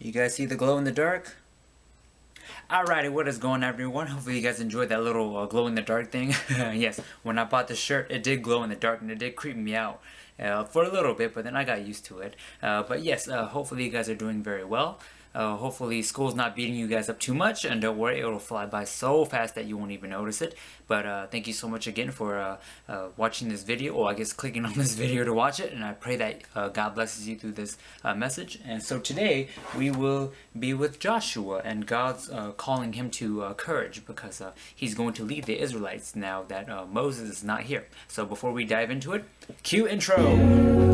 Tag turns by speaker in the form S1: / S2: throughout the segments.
S1: You guys see the glow in the dark? Alrighty, what is going on, everyone? Hopefully you guys enjoyed that little glow in the dark thing. Yes, when I bought the shirt, it did glow in the dark and it did creep me out for a little bit, but then I got used to it. But yes, hopefully you guys are doing very well. Hopefully school's not beating you guys up too much, and don't worry, it'll fly by so fast that you won't even notice it. But thank you so much again for watching this video, or I guess clicking on this video to watch it, and I pray that God blesses you through this message. And so today we will be with Joshua, and God's calling him to courage, because he's going to lead the Israelites now that Moses is not here. So before we dive into it, cue intro!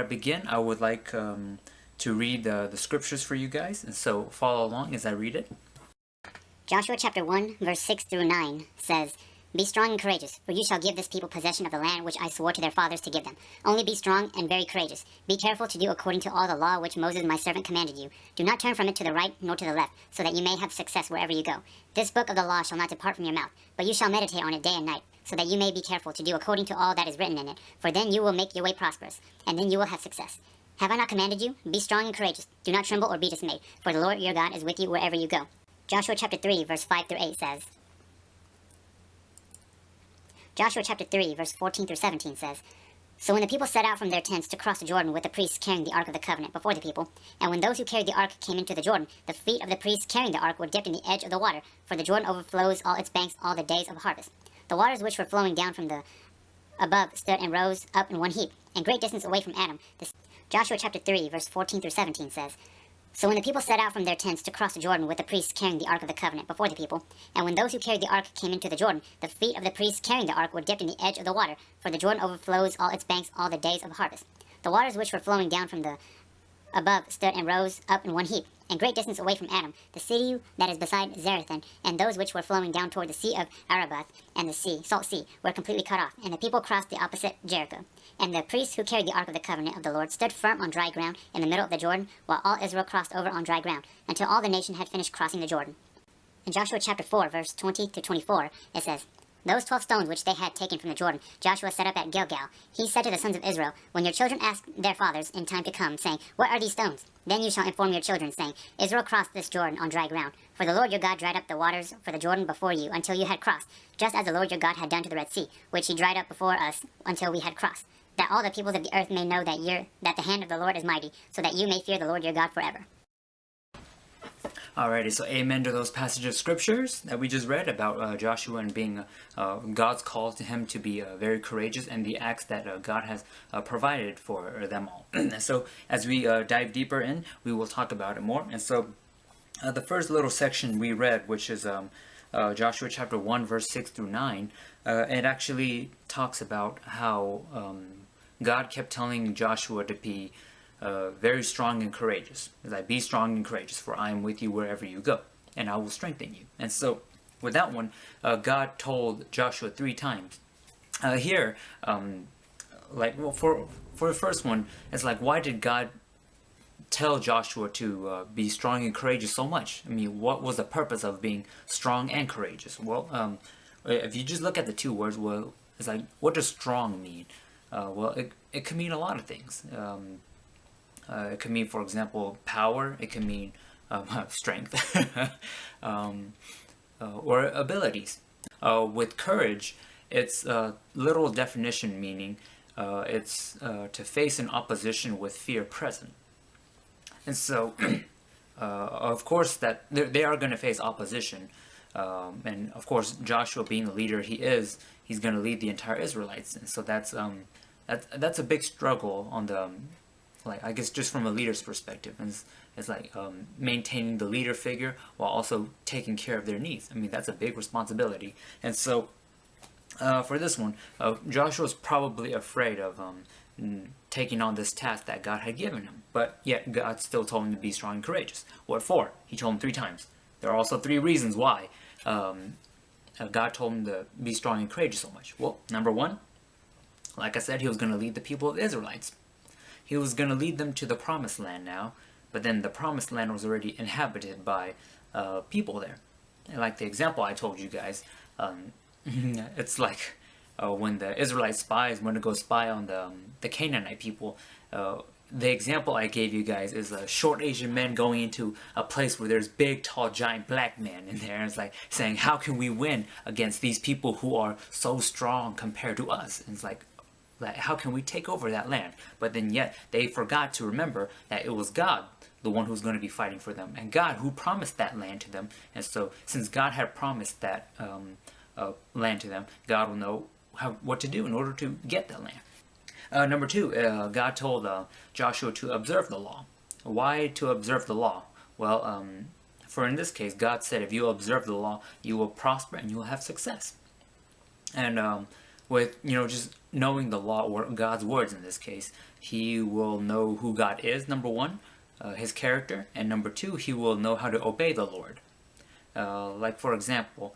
S1: Begin, I would like to read the scriptures for you guys, and so follow along as I read it.
S2: Joshua chapter 1, verse 6 through 9 says, "Be strong and courageous, for you shall give this people possession of the land which I swore to their fathers to give them. Only be strong and very courageous. Be careful to do according to all the law which Moses my servant commanded you. Do not turn from it to the right nor to the left, so that you may have success wherever you go. This book of the law shall not depart from your mouth, but you shall meditate on it day and night, so that you may be careful to do according to all that is written in it. For then you will make your way prosperous, and then you will have success. Have I not commanded you? Be strong and courageous. Do not tremble or be dismayed, for the Lord your God is with you wherever you go." Joshua chapter 3, verse 5 through 8 says, Joshua chapter 3, verse 14 through 17 says, "So when the people set out from their tents to cross the Jordan with the priests carrying the Ark of the Covenant before the people, and when those who carried the Ark came into the Jordan, the feet of the priests carrying the Ark were dipped in the edge of the water, for the Jordan overflows all its banks all the days of harvest. The waters which were flowing down from the above stood and rose up in one heap, and great distance away from Adam." Joshua chapter 3, verse 14 through 17 says, "So when the people set out from their tents to cross the Jordan with the priests carrying the Ark of the Covenant before the people, and when those who carried the Ark came into the Jordan, the feet of the priests carrying the Ark were dipped in the edge of the water, for the Jordan overflows all its banks all the days of harvest. The waters which were flowing down from the above stood and rose up in one heap, and great distance away from Adam, the city that is beside Zarethan, and those which were flowing down toward the sea of Arabah and the salt sea, were completely cut off, and the people crossed the opposite Jericho. And the priests who carried the Ark of the Covenant of the Lord stood firm on dry ground in the middle of the Jordan, while all Israel crossed over on dry ground, until all the nation had finished crossing the Jordan." In Joshua chapter 4, verse 20 to 24, it says, "Those 12 stones which they had taken from the Jordan, Joshua set up at Gilgal. He said to the sons of Israel, When your children ask their fathers in time to come, saying, What are these stones? Then you shall inform your children, saying, Israel crossed this Jordan on dry ground. For the Lord your God dried up the waters for the Jordan before you until you had crossed, just as the Lord your God had done to the Red Sea, which he dried up before us until we had crossed. That all the peoples of the earth may know that the hand of the Lord is mighty, so that you may fear the Lord your God forever."
S1: Alrighty, so amen to those passages of scriptures that we just read about Joshua and being God's call to him to be very courageous, and the acts that God has provided for them all. So as we dive deeper in, we will talk about it more. And so the first little section we read, which is Joshua chapter 1, verse 6 through 9, it actually talks about how God kept telling Joshua to be very strong and courageous. It's like, be strong and courageous, for I am with you wherever you go, and I will strengthen you. And so, with that one, God told Joshua 3 times. Here, for the first one, it's like, why did God tell Joshua to be strong and courageous so much? I mean, what was the purpose of being strong and courageous? Well, if you just look at the two words, well, it's like, what does strong mean? Well, it can mean a lot of things. It can mean, for example, power. It can mean strength or abilities. With courage, it's literal definition meaning it's to face an opposition with fear present. And so, of course, that they are going to face opposition. And of course, Joshua being the leader he's going to lead the entire Israelites. And so that's a big struggle on the, like, I guess just from a leader's perspective. And It's like maintaining the leader figure while also taking care of their needs. I mean, that's a big responsibility. And so for this one, Joshua's probably afraid of taking on this task that God had given him. But yet God still told him to be strong and courageous. What for? He told him 3 times. There are also 3 reasons why God told him to be strong and courageous so much. Well, number 1, like I said, he was going to lead the people of the Israelites. He was going to lead them to the promised land now, but then the promised land was already inhabited by people there. And like the example I told you guys, it's like when the Israelite spies went to go spy on the Canaanite people. The example I gave you guys is a short Asian man going into a place where there's big, tall, giant black men in there. And it's like saying, how can we win against these people who are so strong compared to us? And it's like how can we take over that land? But then yet they forgot to remember that it was God, the one who's going to be fighting for them, and God who promised that land to them. And so since God had promised that land to them, God will know what to do in order to get that land. Number 2, God told Joshua to observe the law. Why to observe the law? Well, for in this case, God said, if you observe the law, you will prosper and you will have success. And with just knowing the law, or God's words in this case, he will know who God is. Number 1, his character, and number 2, he will know how to obey the Lord. Like for example,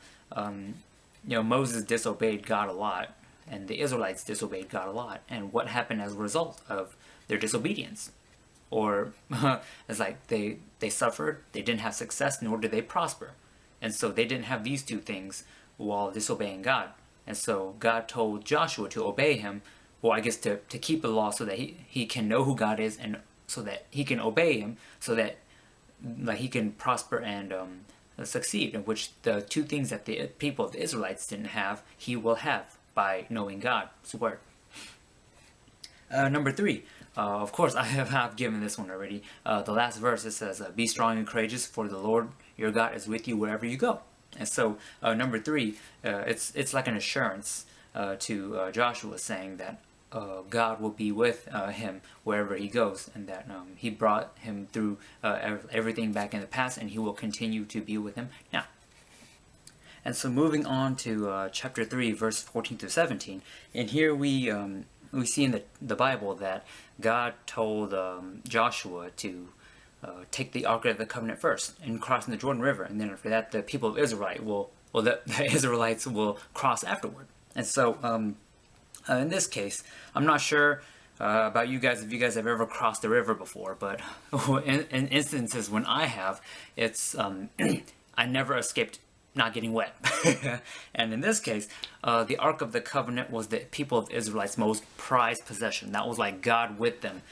S1: Moses disobeyed God a lot, and the Israelites disobeyed God a lot. And what happened as a result of their disobedience? Or it's like they suffered, they didn't have success, nor did they prosper. And so they didn't have these 2 things while disobeying God. And so God told Joshua to obey him, well, I guess to keep the law so that he can know who God is, and so that he can obey him, so that he can prosper and succeed, in which the 2 things that the people of the Israelites didn't have, he will have by knowing God's word. Number 3, of course, I have given this one already. The last verse, it says, be strong and courageous, for the Lord your God is with you wherever you go. And so number 3, it's like an assurance to Joshua, saying that God will be with him wherever he goes, and that he brought him through everything back in the past, and he will continue to be with him now. And so moving on to chapter 3, verse 14 to 17, and here we see in the Bible that God told Joshua to take the Ark of the Covenant first and cross in the Jordan River, and then after that the people of the Israelites will cross afterward. And so in this case, I'm not sure about you guys, if you guys have ever crossed the river before, but in instances when I have, it's I never escaped not getting wet. And in this case, the Ark of the Covenant was the people of Israelites' most prized possession. That was like God with them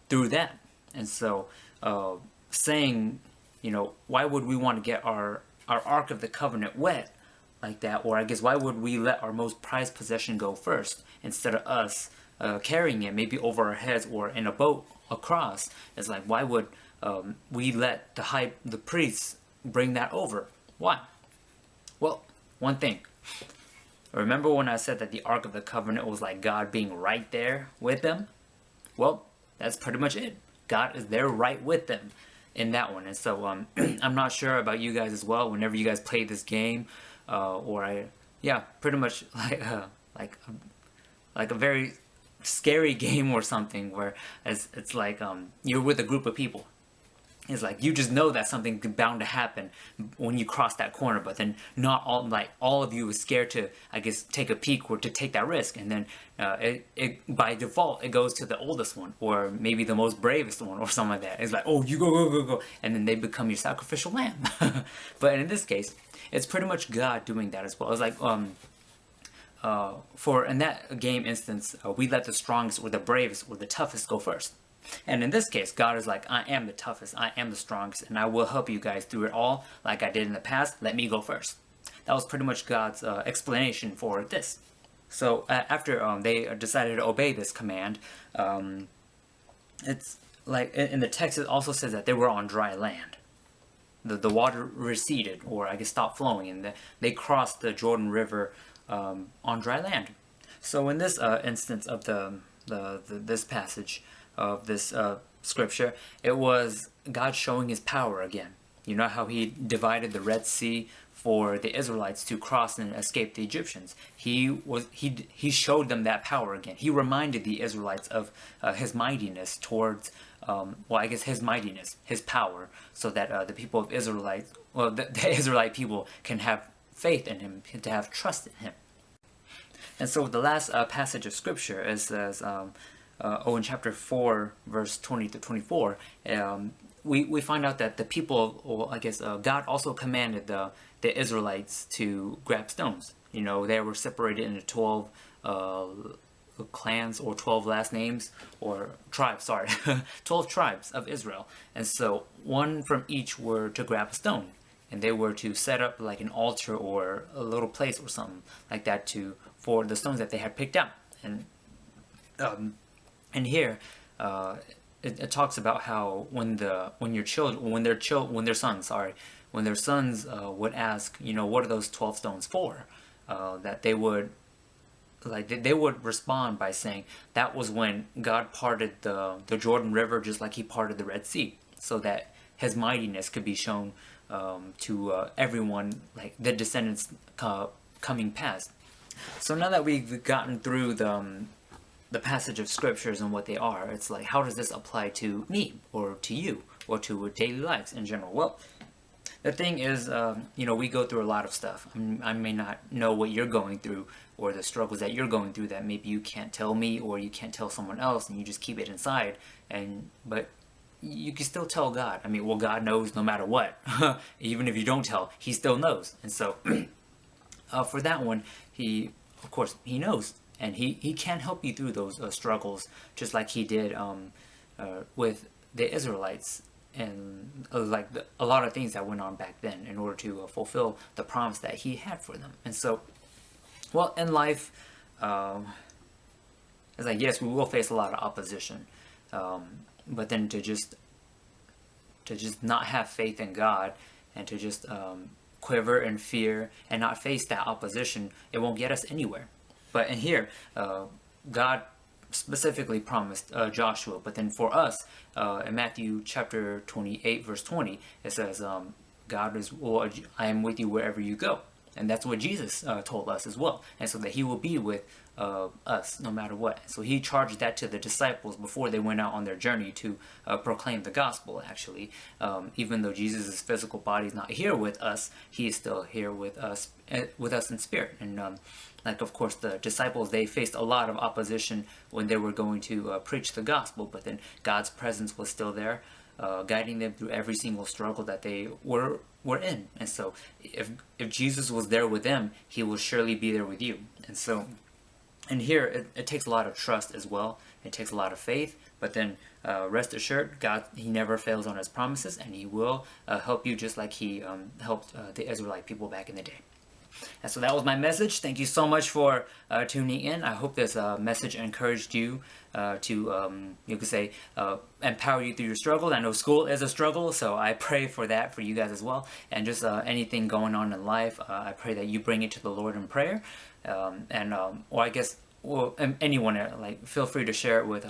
S1: through that. And so saying, why would we want to get our Ark of the Covenant wet like that? Or I guess, why would we let our most prized possession go first instead of us carrying it maybe over our heads or in a boat across? It's like, why would we let the priests bring that over? Why? Well, one thing. Remember when I said that the Ark of the Covenant was like God being right there with them? Well, that's pretty much it. God is there right with them in that one. And so I'm not sure about you guys as well. Whenever you guys play this game, pretty much like a very scary game or something, where it's like you're with a group of people. It's like you just know that something's bound to happen when you cross that corner, but then not all of you is scared to, I guess, take a peek or to take that risk, and then it by default it goes to the oldest one, or maybe the most bravest one, or something like that. It's like, oh, you go, and then they become your sacrificial lamb. But in this case, it's pretty much God doing that as well. It's like for in that game instance, we let the strongest or the bravest or the toughest go first. And in this case, God is like, I am the toughest, I am the strongest, and I will help you guys through it all like I did in the past. Let me go first. That was pretty much God's explanation for this. So after they decided to obey this command, it's like in the text it also says that they were on dry land. The water receded, or I guess stopped flowing, and they crossed the Jordan River on dry land. So in this instance of this passage of this scripture, it was God showing his power again. You know how he divided the Red Sea for the Israelites to cross and escape the Egyptians. He showed them that power again. He reminded the Israelites of his mightiness towards, his mightiness, his power, so that the people of Israelites, the Israelite people can have faith in him, to have trust in him. And so the last passage of scripture, it says, in chapter 4, verse 20 to 24, we find out that the people, God also commanded the Israelites to grab stones. You know, they were separated into 12 clans, or 12 last names, or tribes, 12 tribes of Israel. And so one from each were to grab a stone. And they were to set up like an altar or a little place or something like that for the stones that they had picked out. And here, it talks about how when their sons would ask, you know, what are those 12 stones for? That they would respond by saying that was when God parted the Jordan River, just like he parted the Red Sea, so that his mightiness could be shown to everyone, like the descendants coming past. So now that we've gotten through the passage of scriptures and what they are, it's like, how does this apply to me, or to you, or to daily lives in general? Well, the thing is, we go through a lot of stuff. I may not know what you're going through, or the struggles that you're going through that maybe you can't tell me, or you can't tell someone else, and you just keep it inside. But you can still tell God. God knows no matter what. Even if you don't tell, he still knows. And so for that one, he knows, and he can help you through those struggles, just like he did with the Israelites, and a lot of things that went on back then in order to fulfill the promise that he had for them. And so, well, in life, it's like, yes, we will face a lot of opposition, but then to just not have faith in God, and to just quiver in fear and not face that opposition, it won't get us anywhere. But in here, God specifically promised Joshua, but then for us, in Matthew chapter 28, verse 20, it says, I am with you wherever you go. And that's what Jesus told us as well. And so that he will be with us no matter what. So he charged that to the disciples before they went out on their journey to proclaim the gospel, actually. Even though Jesus' physical body is not here with us, he is still here with us in spirit. And of course, the disciples, they faced a lot of opposition when they were going to preach the gospel, but then God's presence was still there, guiding them through every single struggle that they were in. And so if Jesus was there with them, he will surely be there with you. And so, and here it takes a lot of trust as well. It takes a lot of faith, but then rest assured, God, he never fails on his promises, and he will help you just like he helped the Israelite people back in the day. And so that was my message. Thank you so much for tuning in. I hope this message encouraged you to, you could say, empower you through your struggle. I know school is a struggle, so I pray for that for you guys as well. And just anything going on in life, I pray that you bring it to the Lord in prayer. Anyone, feel free to share it with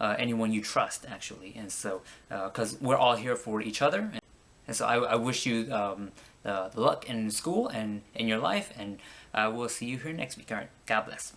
S1: anyone you trust, actually. And so, because we're all here for each other. And so I wish you the luck in school and in your life, and I will see you here next week. All right, God bless.